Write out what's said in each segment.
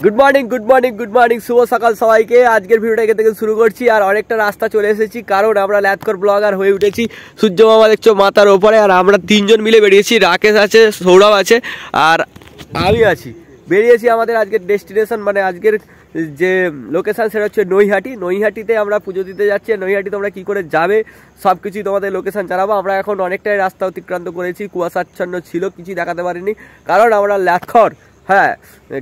Good morning শুভ সকাল সবাইকে। আজকের ভিডিওটা এখান থেকে শুরু করছি। আর অনেকটা রাস্তা চলে এসেছি, কারণ আমরা ল্যাথকর ব্লগার হয়ে উঠেছি। সূর্য মামা দেখছো মাথার ওপরে, আর আমরা তিনজন মিলে বেরিয়েছি। রাকেশ আছে, সৌরভ আছে, আর আমি আছি। বেরিয়েছি আমাদের আজকের ডেস্টিনেশন, মানে আজকের যে লোকেশান সেটা হচ্ছে নৈহাটিতে আমরা পুজো দিতে যাচ্ছি। নৈহাটি তোমরা কী করে যাবে সব কিছুই তোমাদের লোকেশান জানাবো। আমরা এখন অনেকটাই রাস্তা অতিক্রান্ত করেছি, কুয়াশাচ্ছন্ন ছিল, কিছুই দেখাতে পারিনি কারণ আমরা ল্যাথকর। হ্যাঁ,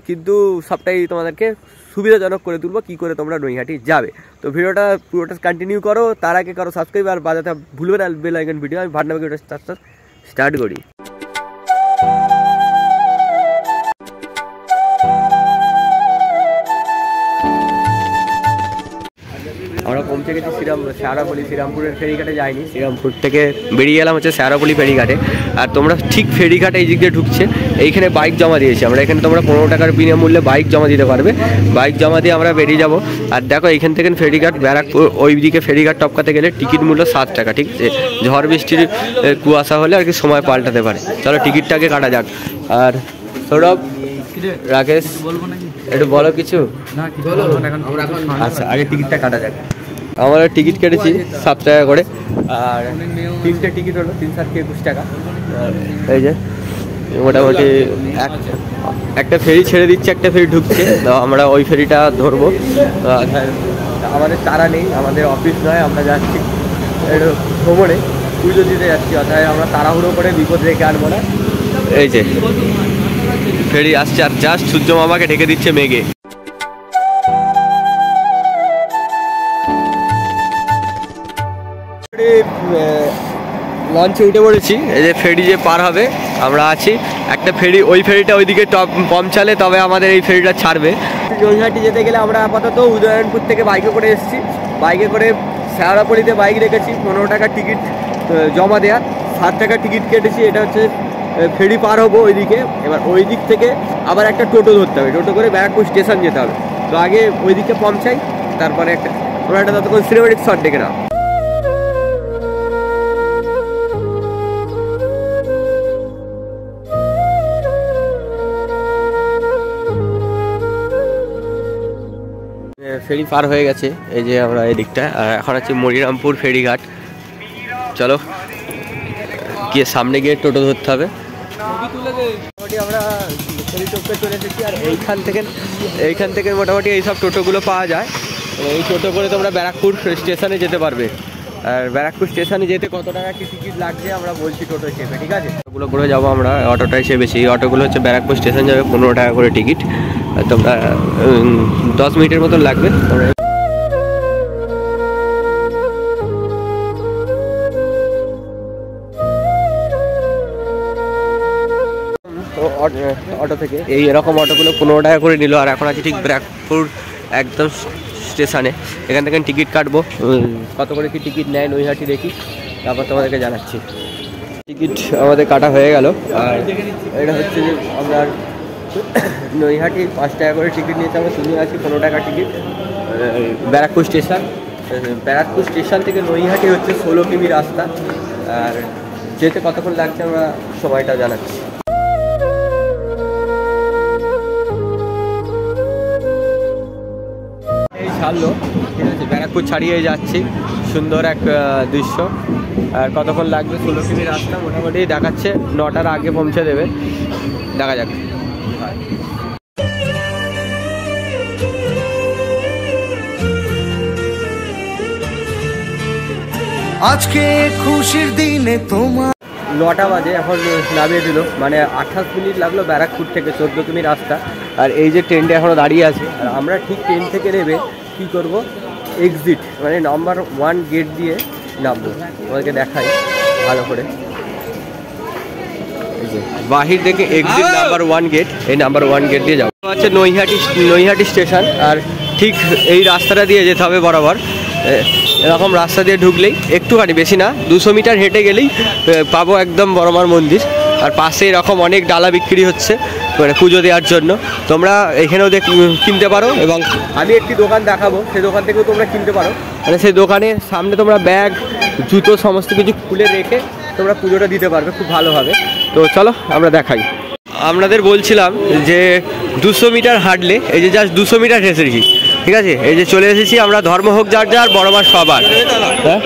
কিন্তু সবটাই তোমাদেরকে সুবিধাজনক করে তুলবো কী করে তোমরা নৈহাটি যাবে। তো ভিডিওটা পুরোটা কন্টিনিউ করো, তার আগে করো সাবস্ক্রাইব আর বাজাতে ভুলবে না বেল আইকন। ভিডিও আমি ভাটনা ভিডিওটা স্টার্ট করি। আমরা পৌঁছে গেছি শ্রীরামপুরের ফেরিঘাটে যাইনি, শ্রীরামপুর থেকে বেরিয়ে এলাম হচ্ছে শেওড়াফুলি ফেরিঘাটে। আর তোমরা ঠিক ফেরিঘাটে এই দিক দিয়ে ঢুকছে, এইখানে বাইক জমা দিয়েছি আমরা। এখানে তোমরা 15 টাকার বিনামূল্যে বাইক জমা দিতে পারবে। বাইক জমা দিয়ে আমরা বেরিয়ে যাব। আর দেখো এইখান থেকে ফেরিঘাট ব্যারাকপুর, ওই দিকে ফেরিঘাট টপকাতে গেলে টিকিট মূল্য 7 টাকা। ঠিক আছে, ঝড় বৃষ্টির কুয়াশা হলে আর কি সময় পাল্টাতে পারে। চলো টিকিটটাকে কাটা যাক। আর সৌরভ, রাকেশ, একটু বলো কিছু। আচ্ছা, আগে টিকিটটা কাটা যাক। আমরা টিকিট কেটেছি 7 টাকা করে, আর 3টে টিকিট হলো 3 7 21 টাকা। এই যে মোটামুটি একটা ফেরি ছেড়ে দিচ্ছে, একটা ফেরি ঢুকছে, তো আমরা ওই ফেরিটা ধরবো। আমাদের তারা নেই, আমাদের অফিস নয়, আমরা যাচ্ছি একটু ভ্রমণে, পুজো দিতে যাচ্ছি। অর্থাৎ আমরা তাড়াহুড়ো করে বিপদ রেখে আনবো না। এই যে ফেরি আসছে, আর জাস্ট সূর্য মামাকে ঢেকে দিচ্ছে মেঘে। লঞ্চে উঠে পড়েছি। এই যে ফেরি যে পার হবে, আমরা আছি। একটা ফেরি, ওই ফেরিটা ওইদিকে পৌঁছালে তবে আমাদের এই ফেরিটা ছাড়বে। নৈহাটি যেতে গেলে আমরা আপাতত উদয়নপুর থেকে বাইকে করে এসেছি। বাইকে করে শেওড়াফুলিতে বাইক রেখেছি, 15 টাকা টিকিট জমা দেওয়ার, 7 টাকা টিকিট কেটেছি। এটা হচ্ছে ফেরি পার হবো ওইদিকে। এবার ওই দিক থেকে আবার একটা টোটো ধরতে হবে, টোটো করে ব্যারাকপুর স্টেশন যেতে হবে। তো আগে ওই দিকে পৌঁছাই, তারপরে তোমরা একটা ততক্ষণ সিনেমেটিক শট দেখে নাও। ফেরি পার হয়ে গেছে, এই যে আমরা এই দিকটা। আর এখন আছে মনিরামপুর ফেরিঘাট। চলো গিয়ে সামনে গিয়ে টোটো ধরতে হবে। মোটামুটি আমরা ফেরি টোপে চলে এসেছি। আর এইখান থেকে মোটামুটি এইসব টোটোগুলো পাওয়া যায়। এই টোটো করে তোমরা ব্যারাকপুর স্টেশনে যেতে পারবে। আর ব্যারাকপুর স্টেশনে যেতে কত টাকা কি টিকিট লাগছে আমরা বলছি টোটো চেপে, ঠিক আছে? ওগুলো করে যাবো আমরা, অটোটাই চেপেছি। এই অটোগুলো হচ্ছে ব্যারাকপুর স্টেশন যাবে, 15 টাকা করে টিকিট। তোমরা 10 মিনিটের মতন লাগবে। অটো থেকে এই এরকম অটোগুলো 15 টাকা করে নিল। আর এখন আছে ঠিক ব্যারাকপুর একদম স্টেশনে। এখান থেকে টিকিট কাটবো, কত করে কি টিকিট নেয় নৈহাটি দেখি, তারপর তোমাদেরকে জানাচ্ছি। টিকিট আমাদের কাটা হয়ে গেল। আর এটা হচ্ছে যে আমরা নৈহাটি 5 টাকা করে টিকিট নিয়েছি। আমরা শুনে আছি 15 টাকা টিকিট। ব্যারাকপুর স্টেশন থেকে নৈহাটি হচ্ছে 16 কিমি রাস্তা। আর যেতে কতক্ষণ লাগছে আমরা সময়টা জানাচ্ছি। এই ছাড়লো, ঠিক আছে, ব্যারাকপুর ছাড়িয়ে যাচ্ছি। সুন্দর এক দৃশ্য। আর কতক্ষণ লাগবে, 16 কিমি রাস্তা মোটামুটি দেখাচ্ছে 9টার আগে পৌঁছে দেবে। দেখা যাক। আজকে খুশির দিনে তোমার 9টা বাজে, এখন নামিয়ে দিল। মানে 28 মিনিট লাগলো ব্যারাকপুর থেকে, 14 কিমি রাস্তা। আর এই যে ট্রেনটা এখনও দাঁড়িয়ে আছে। আর আমরা ঠিক ট্রেন থেকে নেবে কী করবো, এক্সিট মানে নাম্বার 1 গেট দিয়ে নামবো। আমাদেরকে দেখাই ভালো করে। এই যে বাহির থেকে এক্সিট নাম্বার 1 গেট, এই নাম্বার 1 গেট দিয়ে যাবো। হচ্ছে নৈহাটি স্টেশন। আর ঠিক এই রাস্তাটা দিয়ে যেতে হবে বরাবর। এরকম রাস্তা দিয়ে ঢুকলেই একটুখানি, বেশি না, 200 মিটার হেঁটে গেলেই পাবো একদম বড়মার মন্দির। আর পাশে এরকম অনেক ডালা বিক্রি হচ্ছে মানে পুজো দেওয়ার জন্য। তোমরা এখানেও কিনতে পারো, এবং আমি একটি দোকান দেখাবো, সেই দোকান থেকেও তোমরা কিনতে পারো। মানে সেই দোকানের সামনে তোমরা ব্যাগ, জুতো সমস্ত কিছু খুলে রেখে তোমরা পুজোটা দিতে পারবে খুব ভালোভাবে। তো চলো আমরা দেখাই। আপনাদের বলছিলাম যে 200 মিটার হাঁটলে, এই যে জাস্ট 200 মিটার হেসেছি, ঠিক আছে, এই যে চলে এসেছি আমরা ধর্ম হোক যার যার, বড় মা সবার। হ্যাঁ,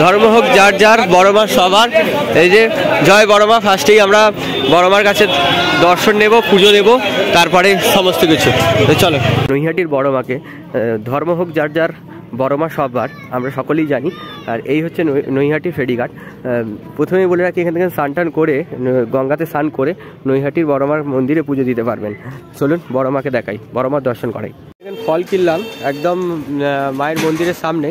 ধর্ম হোক যার যার, বড় মা সবার। এই যে জয় বড় মা, ফার্স্টেই আমরা বড় মার কাছে দর্শন নেব, পুজো দেব, তারপরে সমস্ত কিছু। চলো, নৈহাটির বড় মাকে ধর্ম হোক যার যার, বড় মা সবার, আমরা সকলেই জানি। আর এই হচ্ছে নৈহাটির ফেরিঘাট। প্রথমেই বলে রাখি, এখান থেকে স্নান টান করে, গঙ্গাতে স্নান করে নৈহাটির বড় মার মন্দিরে পুজো দিতে পারবেন। চলুন বড় মাকে দেখাই, বড় মার দর্শন করাই। ফল কিনলাম একদম মায়ের মন্দিরের সামনে,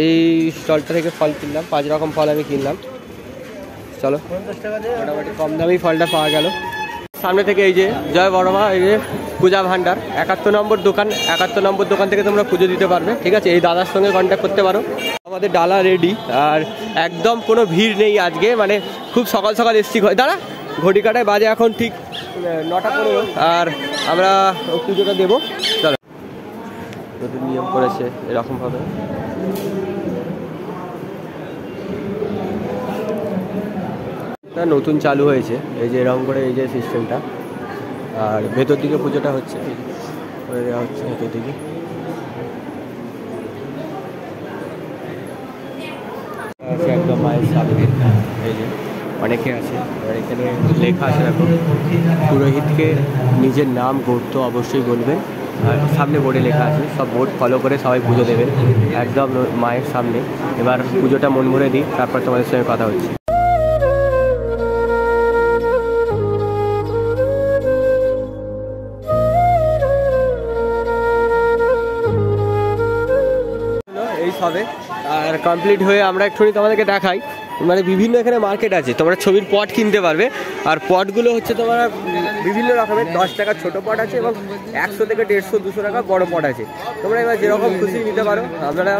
এই স্টলটা থেকে ফল কিনলাম, 5 রকম ফল আমি কিনলাম। চলো, মোটামুটি কম দামেই ফলটা পাওয়া গেল। সামনে থেকে এই যে জয় বড় মা, এই যে পূজা ভান্ডার 71 নম্বর দোকান, 71 নম্বর দোকান থেকে তোমরা পুজো দিতে পারবে, ঠিক আছে। এই দাদার সঙ্গে কন্ট্যাক্ট করতে পারো। আমাদের ডালা রেডি, আর একদম কোনো ভিড় নেই আজকে, মানে খুব সকাল সকাল এসছি। দাঁড়া, ঘড়ি কাটায় বাজে এখন ঠিক 9:15, আর আমরা পুজোটা দেবো। চলো, নতুন নিয়ম করেছে এরকমভাবে। নতুন চালু হয়েছে, এই যে এরকম করে, এই যে সিস্টেমটা। আর ভেতর দিকে পুজোটা হচ্ছে, হচ্ছে ভেতর দিকে। একদম মায়ের সামনে, এই যে অনেকে আছে, আর এখানে লেখা আছে দেখো, পুরোহিতকে নিজের নাম গোত্র অবশ্যই বলবেন। আর সামনে বোর্ডে লেখা আছে, সব বোর্ড ফলো করে সবাই পুজো দেবেন একদম মায়ের সামনে। এবার পুজোটা মন ভরে দিই, তারপর তোমাদের সঙ্গে কথা হচ্ছে। এই সবে আর কমপ্লিট হয়ে আমরা একটুখানি তোমাদেরকে দেখাই, মানে বিভিন্ন এখানে মার্কেট আছে, তোমরা ছবির পট কিনতে পারবে। আর পটগুলো হচ্ছে তোমার বিভিন্ন রকমের, 10 টাকার ছোটো পট আছে এবং 100 থেকে 150, 200 টাকা বড় পট আছে। তোমরা এবার যেরকম খুশি নিতে পারো। আপনারা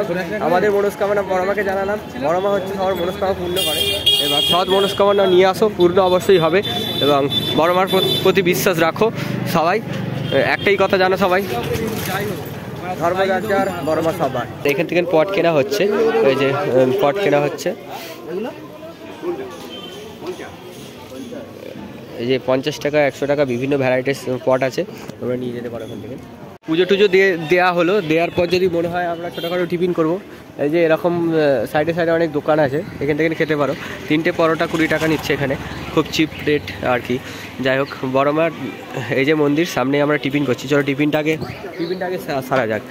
আমাদের মনস্কামনা বড় মাকে জানালাম, বড় মা হচ্ছে সবার মনস্কামনা পূর্ণ করে। এবার সৎ মনস্কামনা নিয়ে আসো, পূর্ণ অবশ্যই হবে। এবং বড় মার প্রতি বিশ্বাস রাখো সবাই। একটাই কথা জানো সবাই, ধর্ম যার যার, বড় মা সবার। এখান থেকে পট কেনা হচ্ছে, এই যে পট কেনা হচ্ছে, এই যে 50 টাকা, 100 টাকা বিভিন্ন ভ্যারাইটিস পট আছে, তোমরা নিয়ে যেতে পারো এখান থেকে। পুজো টুজো দেওয়া হলো, দেওয়ার পর যদি মনে হয় আমরা ছোটোখাটো টিফিন করবো, এই যে এরকম সাইডে সাইডে অনেক দোকান আছে, এখান থেকে খেতে পারো। 3টে পরোটা 20 টাকা নিচ্ছে এখানে, খুব চিপ রেট আর কি। যাই হোক, বড় মার এই যে মন্দির সামনে আমরা টিফিন করছি। চলো টিফিনটাকে সারা যাক।